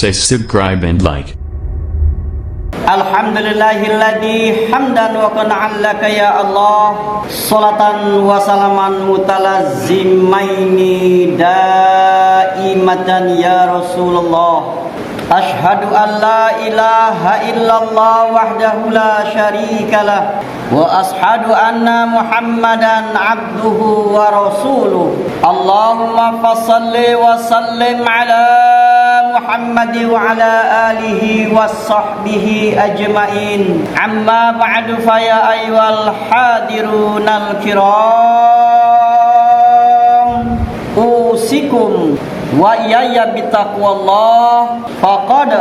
say subscribe and like. Alhamdulillahilladzi hamdan wa qana'allaka ya Allah, salatan wa salaman mutalazzimaini daimatan ya Rasulullah. Ashhadu an la ilaha illallah wahdahu la syarikalah wa ashhadu anna Muhammadan abduhu wa rasuluh. Allahumma fassalli wa sallim ala Muhammad wa ala alihi wa sahbihi ajmain. Amma ba'du, fa ya ayyuhal hadirunal kiram, usikum wa iyaya bitaqwallah faqad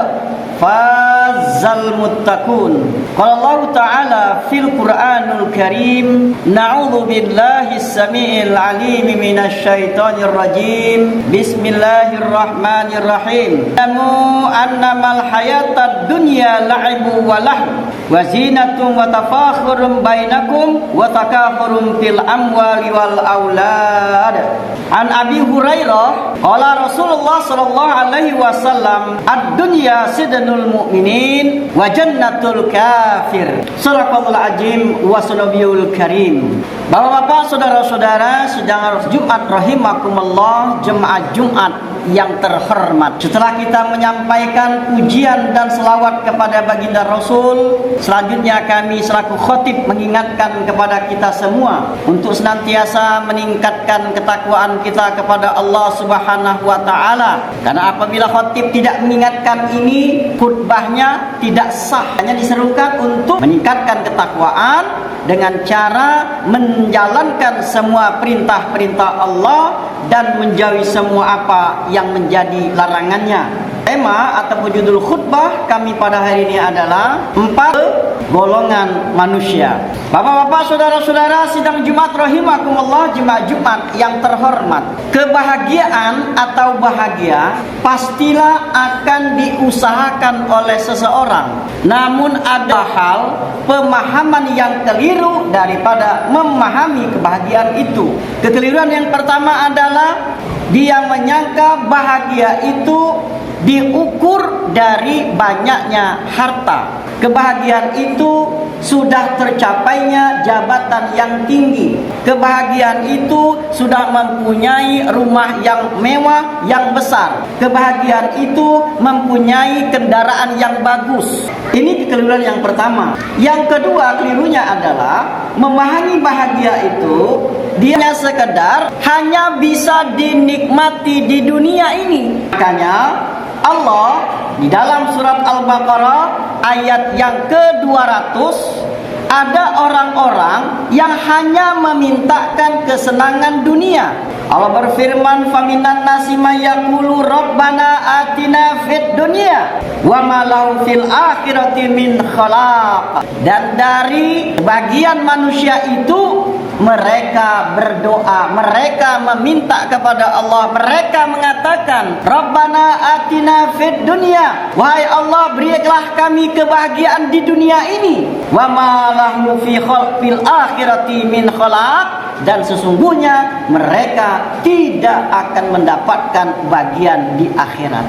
fazal muttaqun. Qala Allah Ta'ala fil Qur'anul Karim, na'udzu billahi as-sami'il 'alim minasy syaithanir rajim. Bismillahirrahmanirrahim. Amu annamal hayatad dunya la'ibu wa lahu wa zinatun wa tafakhurun bainakum wa takathurun fil amwali wal aulad. An Abi Hurairah qala Rasulullah sallallahu alaihi wasallam, ad-dunya sidnul mu'minin wa jannatul kafir. Sadaqallahul azim wa sadaqallahul karim. Bapak-bapak, saudara-saudara, sidang Jumat rahimakumullah, jemaah Jumat yang terhormat. Setelah kita menyampaikan pujian dan selawat kepada baginda Rasul, selanjutnya kami selaku khatib mengingatkan kepada kita semua untuk senantiasa meningkatkan ketakwaan kita kepada Allah Subhanahu wa taala. Karena apabila khatib tidak mengingatkan ini, khutbahnya tidak sah. Hanya diserukan untuk meningkatkan ketakwaan dengan cara menjalankan semua perintah-perintah Allah dan menjauhi semua apa yang menjadi larangannya. Tema ataupun judul khutbah kami pada hari ini adalah 4 golongan manusia. Bapak-bapak, saudara-saudara, sidang Jumat rahimakumullah, jemaah Jumat yang terhormat. Kebahagiaan atau bahagia pastilah akan diusahakan oleh seseorang. Namun ada hal pemahaman yang keliru daripada memahami kebahagiaan itu. Kekeliruan yang pertama adalah dia menyangka bahagia itu diukur dari banyaknya harta. Kebahagiaan itu sudah tercapainya jabatan yang tinggi. Kebahagiaan itu sudah mempunyai rumah yang mewah, yang besar. Kebahagiaan itu mempunyai kendaraan yang bagus. Ini kekeliruan yang pertama. Yang kedua, kelirunya adalah memahami bahagia itu dia sekedar hanya bisa dinikmati di dunia ini. Makanya Allah di dalam surat Al-Baqarah ayat yang ke-200, ada orang-orang yang hanya memintakan kesenangan dunia. Allah berfirman, "Faminan nasi may yaqulu rabbana atina fid dunya wa ma lahu fil akhirati min khalaq." Dan dari bagian manusia itu mereka berdoa, mereka meminta kepada Allah, mereka mengatakan, "Rabbana atina fid dunya." Wahai Allah, berilah kami kebahagiaan di dunia ini. Wa ma lahu fil akhirati min khalaq. Dan sesungguhnya mereka tidak akan mendapatkan bagian di akhirat.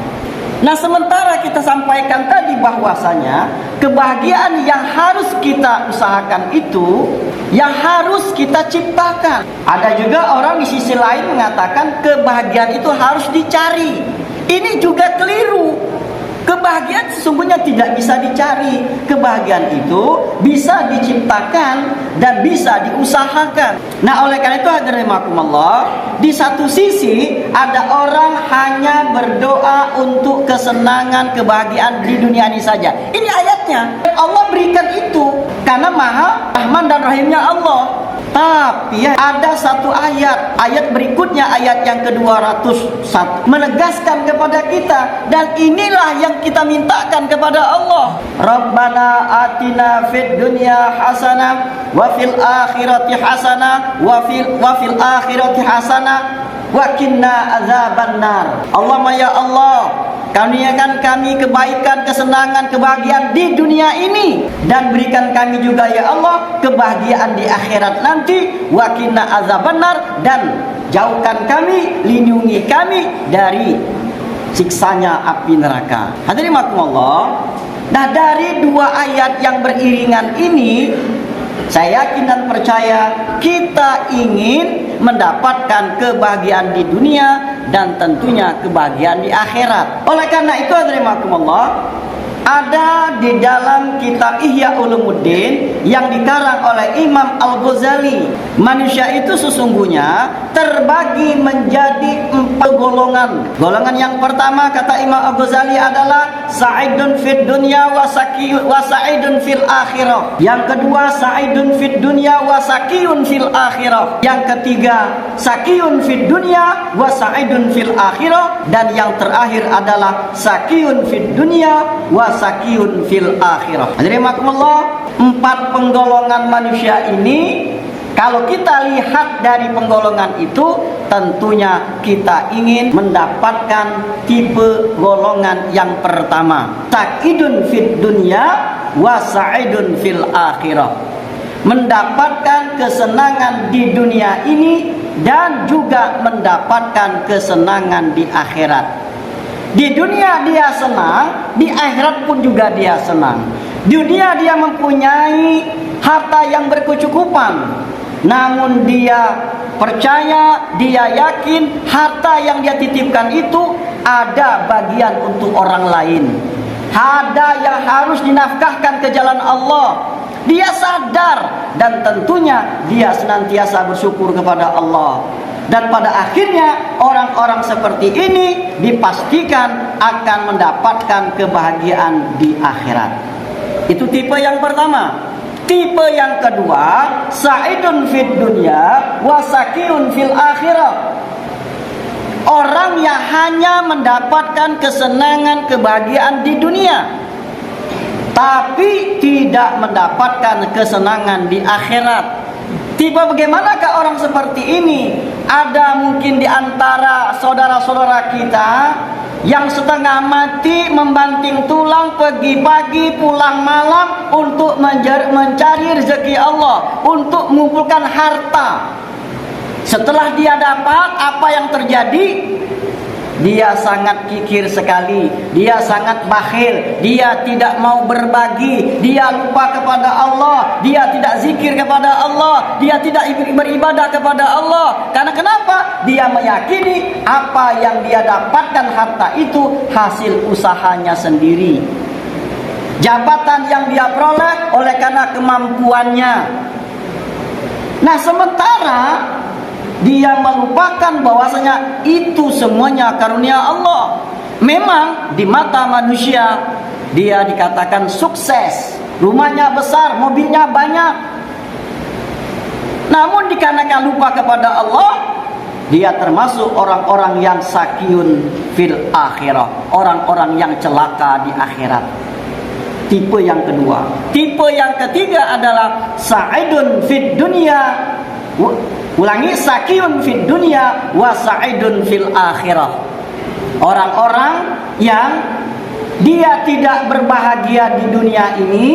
Nah, sementara kita sampaikan tadi bahwasanya kebahagiaan yang harus kita usahakan itu, yang harus kita ciptakan. Ada juga orang di sisi lain mengatakan kebahagiaan itu harus dicari. Ini juga keliru. Kebahagiaan sesungguhnya tidak bisa dicari. Kebahagiaan itu bisa diciptakan dan bisa diusahakan. Nah, oleh karena itu hadirin rahimakumullah, di satu sisi ada orang hanya berdoa untuk kesenangan, kebahagiaan di dunia ini saja. Ini ayatnya. Allah berikan itu karena Maha Rahman dan Rahimnya Allah. Tapi ada satu ayat berikutnya, ayat yang ke-201 menegaskan kepada kita, dan inilah yang kita mintakan kepada Allah. Rabbana atina fid dunya hasanah wa fil akhirati hasanah wa fil akhirati hasanah wa qina adzabannar. Allahumma ya Allah, karuniakan kami kebaikan, kesenangan, kebahagiaan di dunia ini, dan berikan kami juga ya Allah kebahagiaan di akhirat nanti. Wa qina adzabannar, dan jauhkan kami, lindungi kami dari siksanya api neraka. Hadirin rahimakumullah. Nah, dari dua ayat yang beriringan ini, saya yakin dan percaya kita ingin mendapatkan kebahagiaan di dunia dan tentunya kebahagiaan di akhirat. Oleh karena itu, hadirin rahimakumullah, ada di dalam kitab Ihya Ulumuddin yang dikarang oleh Imam Al-Ghazali, manusia itu sesungguhnya terbagi menjadi 4 golongan. Golongan yang pertama kata Imam Al-Ghazali adalah sa'idun fid dunya wa sa'idun fil akhirah. Yang kedua sa'idun fid dunya wa sakiyun fil akhirah. Yang ketiga sakiyun fid dunya wa sa'idun fil akhirah. Dan yang terakhir adalah sakiyun fid dunya wa sakiyun fil akhirah. Hadirin rahimakumullah, 4 penggolongan manusia ini, kalau kita lihat dari penggolongan itu, tentunya kita ingin mendapatkan tipe golongan yang pertama, sa'idun fid dunya wa sa'idun fil akhirah. Mendapatkan kesenangan di dunia ini dan juga mendapatkan kesenangan di akhirat. Di dunia dia senang, di akhirat pun juga dia senang. Di dunia dia mempunyai harta yang berkecukupan, namun dia percaya, dia yakin harta yang dia titipkan itu ada bagian untuk orang lain. Ada yang harus dinafkahkan ke jalan Allah. Dia sadar dan tentunya dia senantiasa bersyukur kepada Allah. Dan pada akhirnya orang-orang seperti ini dipastikan akan mendapatkan kebahagiaan di akhirat. Itu tipe yang pertama. Tipe yang kedua, sa'idun fid dunya wa sakiyun fil akhirah. Orang yang hanya mendapatkan kesenangan, kebahagiaan di dunia, tapi tidak mendapatkan kesenangan di akhirat. Tipe bagaimanakah orang seperti ini? Ada mungkin di antara saudara-saudara kita yang setengah mati membanting tulang, pergi pagi pulang malam untuk mencari rezeki Allah, untuk mengumpulkan harta. Setelah dia dapat, apa yang terjadi? Dia sangat kikir sekali, dia sangat bakhil, dia tidak mau berbagi, dia lupa kepada Allah, dia tidak zikir kepada Allah, dia tidak beribadah kepada Allah. Karena kenapa? Dia meyakini apa yang dia dapatkan harta itu hasil usahanya sendiri. Jabatan yang dia peroleh oleh karena kemampuannya. Nah, sementara dia melupakan bahwasanya itu semuanya karunia Allah. Memang di mata manusia dia dikatakan sukses, rumahnya besar, mobilnya banyak. Namun dikarenakan lupa kepada Allah, dia termasuk orang-orang yang sakiyun fil akhirah, orang-orang yang celaka di akhirat. Tipe yang kedua. Tipe yang ketiga adalah sa'idun fid dunya. Ulangi, sakiyun fid dunya wa sa'idun fil akhirah. Orang-orang yang dia tidak berbahagia di dunia ini,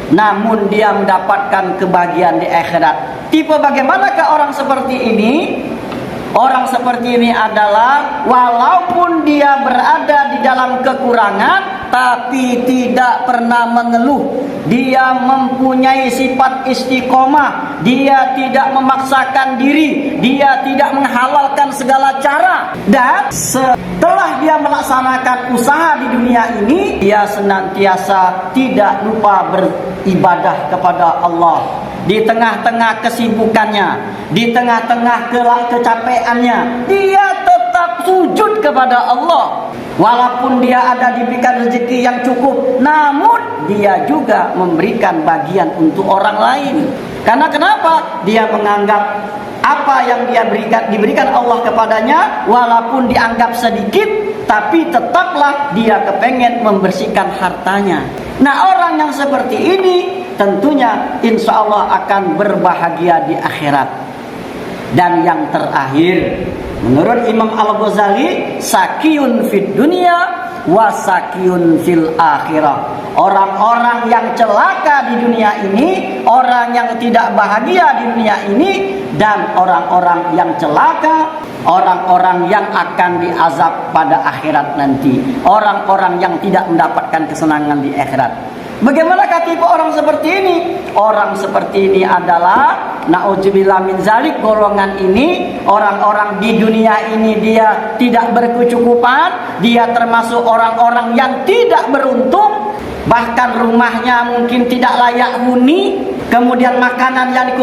namun dia mendapatkan kebahagiaan di akhirat. Tipe bagaimanakah orang seperti ini? Orang seperti ini adalah walaupun dia berada di dalam kekurangan, tapi tidak pernah mengeluh. Dia mempunyai sifat istiqomah. Dia tidak memaksakan diri. Dia tidak menghalalkan segala cara. Dan setelah dia melaksanakan usaha di dunia ini, dia senantiasa tidak lupa beribadah kepada Allah. Di tengah-tengah kesibukannya, di tengah-tengah kecapeannya, dia tetap sujud kepada Allah. Walaupun dia ada diberikan rezeki yang cukup, namun dia juga memberikan bagian untuk orang lain. Karena kenapa? Dia menganggap apa yang dia diberikan Allah kepadanya, walaupun dianggap sedikit, tapi tetaplah dia kepengen membersihkan hartanya. Nah, orang yang seperti ini tentunya insya Allah akan berbahagia di akhirat. Dan yang terakhir, menurut Imam Al-Ghazali, sakiyun fid dunya wa sakiyun fil akhirah. Orang-orang yang celaka di dunia ini, orang yang tidak bahagia di dunia ini, dan orang-orang yang celaka orang-orang yang akan diazab pada akhirat nanti, orang-orang yang tidak mendapatkan kesenangan di akhirat. Bagaimana tipe orang seperti ini? Orang seperti ini adalah na'udzubillah min zalik, golongan ini orang-orang di dunia ini dia tidak berkecukupan, dia termasuk orang-orang yang tidak beruntung, bahkan rumahnya mungkin tidak layak huni, kemudian makanan yang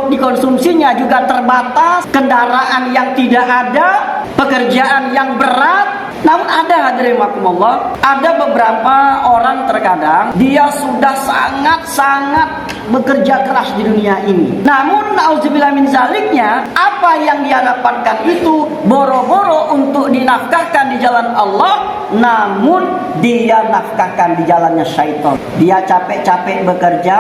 dikonsumsinya juga terbatas, kendaraan yang tidak ada, pekerjaan yang berat. Namun ada, hadirin rahimakumullah, ada beberapa orang terkadang dia sudah sangat-sangat bekerja keras di dunia ini. Namun nauzubillah min zaliknya, apa yang dia dapatkan itu boro-boro untuk dinafkahkan di jalan Allah, namun dia nafkahkan di jalannya syaitan. Dia capek-capek bekerja,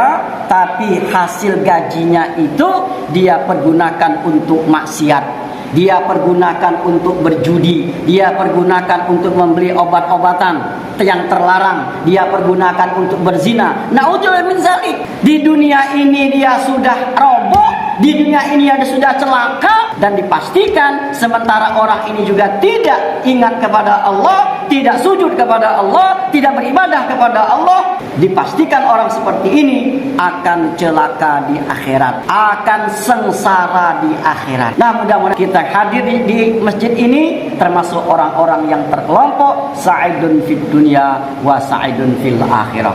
tapi hasil gajinya itu dia pergunakan untuk maksiat. Dia pergunakan untuk berjudi, dia pergunakan untuk membeli obat-obatan yang terlarang, dia pergunakan untuk berzina. Na'udzubillah min zalik. Di dunia ini dia sudah roboh, di dunia ini dia sudah celaka, dan dipastikan sementara orang ini juga tidak ingat kepada Allah, tidak sujud kepada Allah, tidak beribadah kepada Allah, dipastikan orang seperti ini akan celaka di akhirat, akan sengsara di akhirat. Nah, mudah-mudahan kita hadir di masjid ini termasuk orang-orang yang terkelompok sa'idun fid dunya wa sa'idun fil akhirah.